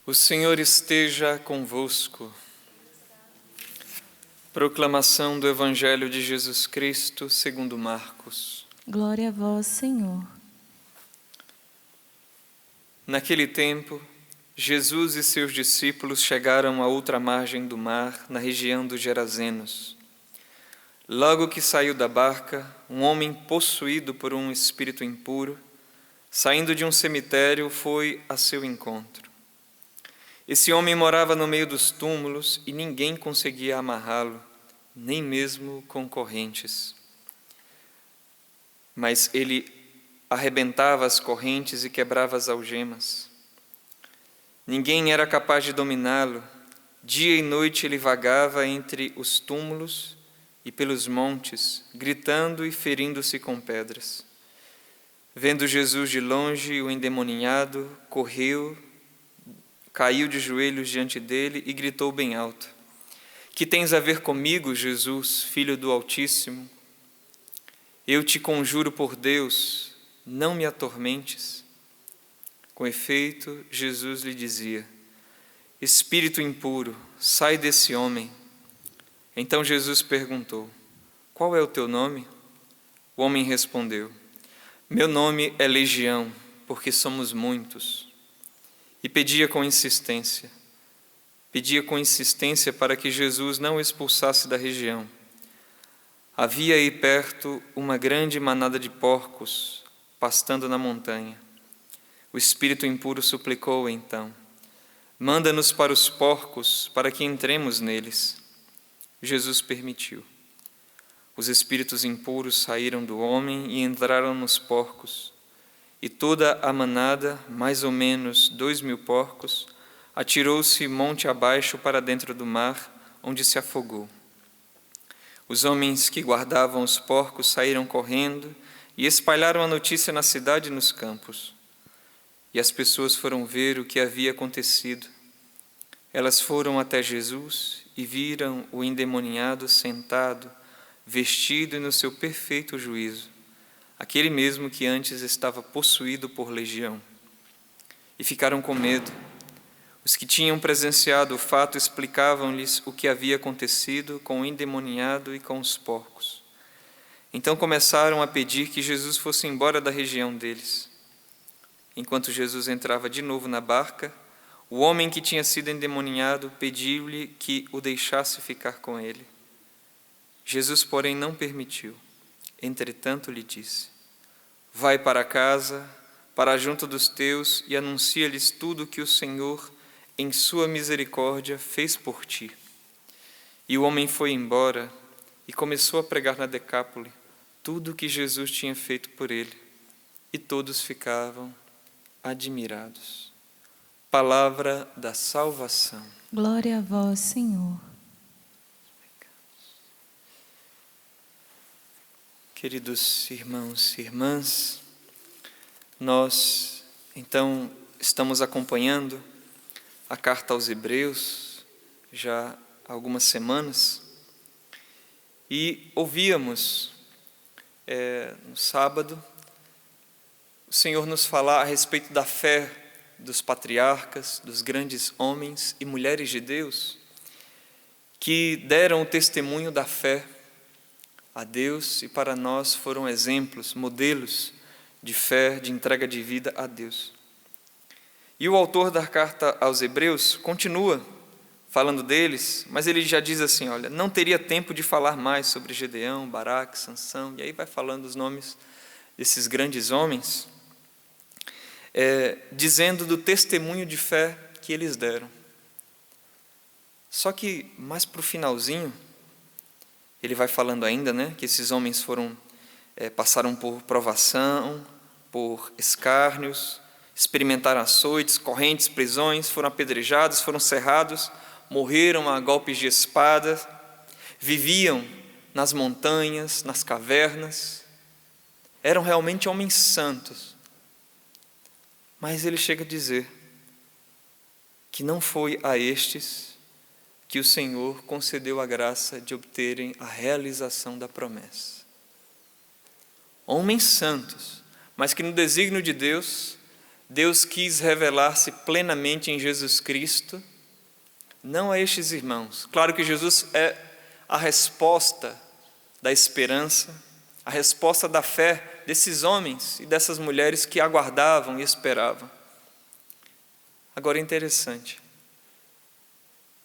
O Senhor esteja convosco. Proclamação do Evangelho de Jesus Cristo segundo Marcos. Glória a vós, Senhor. Naquele tempo, Jesus e seus discípulos chegaram à outra margem do mar, na região dos Gerazenos. Logo que saiu da barca, um homem possuído por um espírito impuro, saindo de um cemitério, foi a seu encontro. Esse homem morava no meio dos túmulos e ninguém conseguia amarrá-lo, nem mesmo com correntes. Mas ele arrebentava as correntes e quebrava as algemas. Ninguém era capaz de dominá-lo. Dia e noite ele vagava entre os túmulos e pelos montes, gritando e ferindo-se com pedras. Vendo Jesus de longe, o endemoniado correu, caiu de joelhos diante dele e gritou bem alto: Que tens a ver comigo, Jesus, Filho do Altíssimo? Eu te conjuro por Deus, não me atormentes. Com efeito, Jesus lhe dizia: Espírito impuro, sai desse homem. Então Jesus perguntou: Qual é o teu nome? O homem respondeu: Meu nome é Legião, porque somos muitos. E pedia com insistência para que Jesus não o expulsasse da região. Havia aí perto uma grande manada de porcos, pastando na montanha. O espírito impuro suplicou então: Manda-nos para os porcos, para que entremos neles. Jesus permitiu. Os espíritos impuros saíram do homem e entraram nos porcos. E toda a manada, mais ou menos 2.000 porcos, atirou-se monte abaixo para dentro do mar, onde se afogou. Os homens que guardavam os porcos saíram correndo e espalharam a notícia na cidade e nos campos. E as pessoas foram ver o que havia acontecido. Elas foram até Jesus e viram o endemoniado sentado, vestido e no seu perfeito juízo, aquele mesmo que antes estava possuído por legião. E ficaram com medo. Os que tinham presenciado o fato explicavam-lhes o que havia acontecido com o endemoniado e com os porcos. Então começaram a pedir que Jesus fosse embora da região deles. Enquanto Jesus entrava de novo na barca, o homem que tinha sido endemoniado pediu-lhe que o deixasse ficar com ele. Jesus, porém, não permitiu. Entretanto, lhe disse: Vai para casa, para junto dos teus, e anuncia-lhes tudo o que o Senhor, em sua misericórdia, fez por ti. E o homem foi embora e começou a pregar na Decápole tudo o que Jesus tinha feito por ele, e todos ficavam admirados. Palavra da salvação. Glória a vós, Senhor. Queridos irmãos e irmãs, nós então estamos acompanhando a carta aos Hebreus já há algumas semanas e ouvíamos no sábado o Senhor nos falar a respeito da fé dos patriarcas, dos grandes homens e mulheres de Deus que deram o testemunho da fé a Deus e para nós foram exemplos, modelos de fé, de entrega de vida a Deus. E o autor da carta aos Hebreus continua falando deles, mas ele já diz assim, olha, não teria tempo de falar mais sobre Gedeão, Baraque, Sansão, e aí vai falando os nomes desses grandes homens, dizendo do testemunho de fé que eles deram. Só que mais para o finalzinho, ele vai falando ainda, que esses homens passaram por provação, por escárnios, experimentaram açoites, correntes, prisões, foram apedrejados, foram cerrados, morreram a golpes de espada, viviam nas montanhas, nas cavernas, eram realmente homens santos. Mas ele chega a dizer que não foi a estes que o Senhor concedeu a graça de obterem a realização da promessa. Homens santos, mas que no desígnio de Deus Deus quis revelar-se plenamente em Jesus Cristo, não a estes irmãos. Claro que Jesus é a resposta da esperança, a resposta da fé desses homens e dessas mulheres que aguardavam e esperavam. Agora é interessante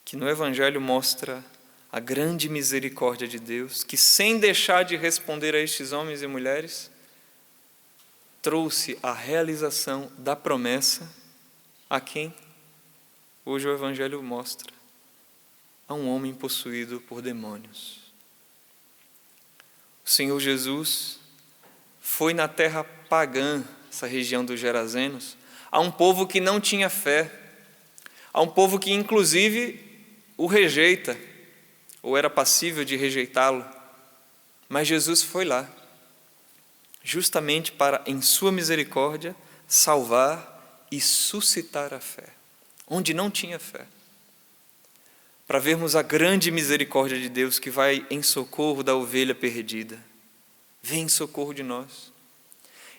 que no Evangelho mostra a grande misericórdia de Deus, que sem deixar de responder a estes homens e mulheres, trouxe a realização da promessa a quem hoje o Evangelho mostra, a um homem possuído por demônios. O Senhor Jesus foi na terra pagã, essa região dos Gerazenos, a um povo que não tinha fé, a um povo que inclusive o rejeita, ou era passível de rejeitá-lo. Mas Jesus foi lá, justamente para, em sua misericórdia, salvar e suscitar a fé, onde não tinha fé. Para vermos a grande misericórdia de Deus que vai em socorro da ovelha perdida. Vem em socorro de nós.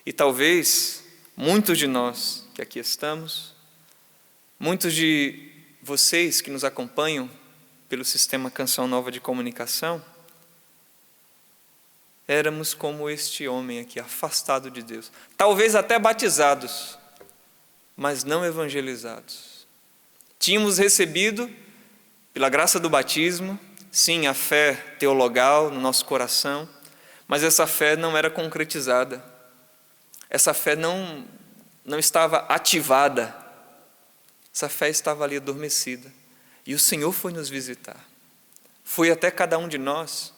E talvez muitos de nós que aqui estamos, muitos de vocês que nos acompanham pelo sistema Canção Nova de Comunicação, éramos como este homem aqui, afastado de Deus. Talvez até batizados, mas não evangelizados. Tínhamos recebido, pela graça do batismo, sim, a fé teologal no nosso coração, mas essa fé não era concretizada. Essa fé não estava ativada. Essa fé estava ali adormecida. E o Senhor foi nos visitar. Foi até cada um de nós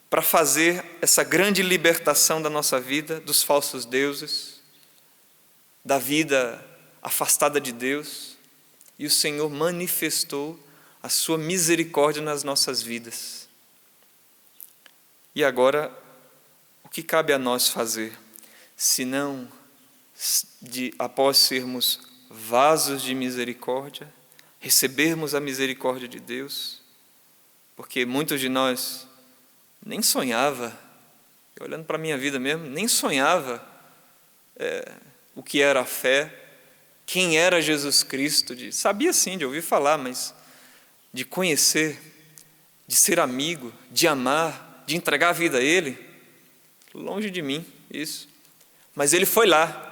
para fazer essa grande libertação da nossa vida, dos falsos deuses, da vida afastada de Deus. E o Senhor manifestou a sua misericórdia nas nossas vidas. E agora, o que cabe a nós fazer? Senão, após sermos vasos de misericórdia, recebermos a misericórdia de Deus, porque muitos de nós nem sonhava, olhando para a minha vida mesmo, nem sonhava o que era a fé, quem era Jesus Cristo, sabia sim, de ouvir falar, mas de conhecer, de ser amigo, de amar, de entregar a vida a Ele, longe de mim isso, mas Ele foi lá.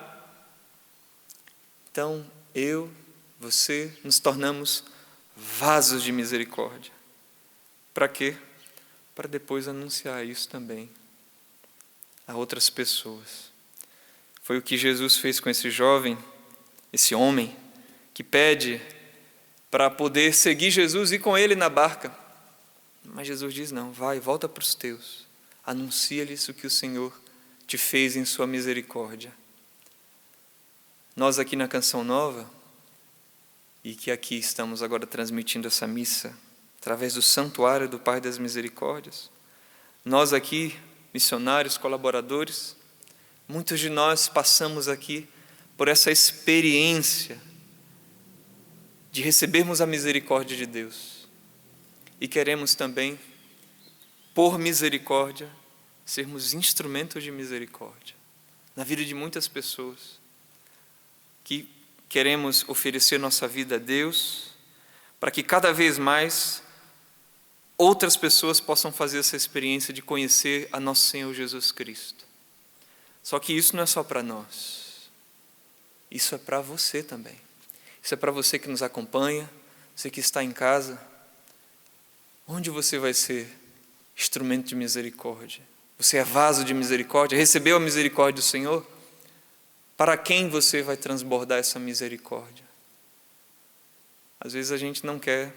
Então, eu, você, nos tornamos vasos de misericórdia. Para quê? Para depois anunciar isso também a outras pessoas. Foi o que Jesus fez com esse jovem, esse homem, que pede para poder seguir Jesus e ir com ele na barca. Mas Jesus diz, não, vai, volta para os teus. Anuncia-lhes o que o Senhor te fez em sua misericórdia. Nós aqui na Canção Nova, e que aqui estamos agora transmitindo essa missa, através do Santuário do Pai das Misericórdias, nós aqui, missionários, colaboradores, muitos de nós passamos aqui por essa experiência de recebermos a misericórdia de Deus. E queremos também, por misericórdia, sermos instrumentos de misericórdia na vida de muitas pessoas que queremos oferecer nossa vida a Deus, para que cada vez mais outras pessoas possam fazer essa experiência de conhecer a nosso Senhor Jesus Cristo. Só que isso não é só para nós, isso é para você também. Isso é para você que nos acompanha, você que está em casa. Onde você vai ser instrumento de misericórdia? Você é vaso de misericórdia? Recebeu a misericórdia do Senhor? Para quem você vai transbordar essa misericórdia? Às vezes a gente não quer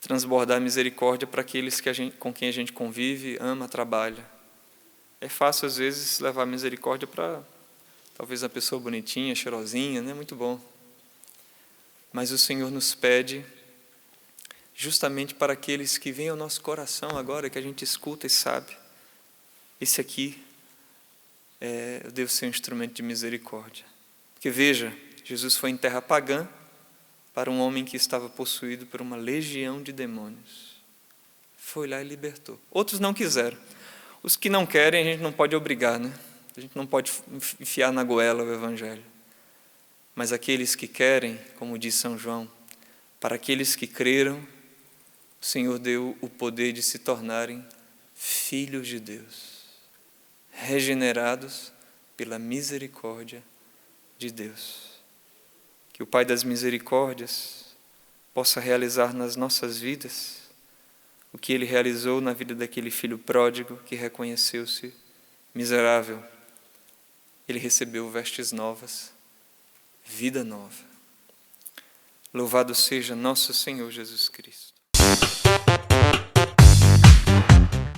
transbordar a misericórdia para aqueles com quem a gente convive, ama, trabalha. É fácil às vezes levar misericórdia para talvez uma pessoa bonitinha, cheirosinha, né? Muito bom. Mas o Senhor nos pede justamente para aqueles que vêm ao nosso coração agora, que a gente escuta e sabe. Esse aqui eu devo ser um instrumento de misericórdia. Porque veja, Jesus foi em terra pagã para um homem que estava possuído por uma legião de demônios. Foi lá e libertou. Outros não quiseram. Os que não querem, a gente não pode obrigar, né? A gente não pode enfiar na goela o Evangelho. Mas aqueles que querem, como diz São João, para aqueles que creram, o Senhor deu o poder de se tornarem filhos de Deus, regenerados pela misericórdia de Deus. Que o Pai das misericórdias possa realizar nas nossas vidas o que Ele realizou na vida daquele filho pródigo que reconheceu-se miserável. Ele recebeu vestes novas, vida nova. Louvado seja nosso Senhor Jesus Cristo.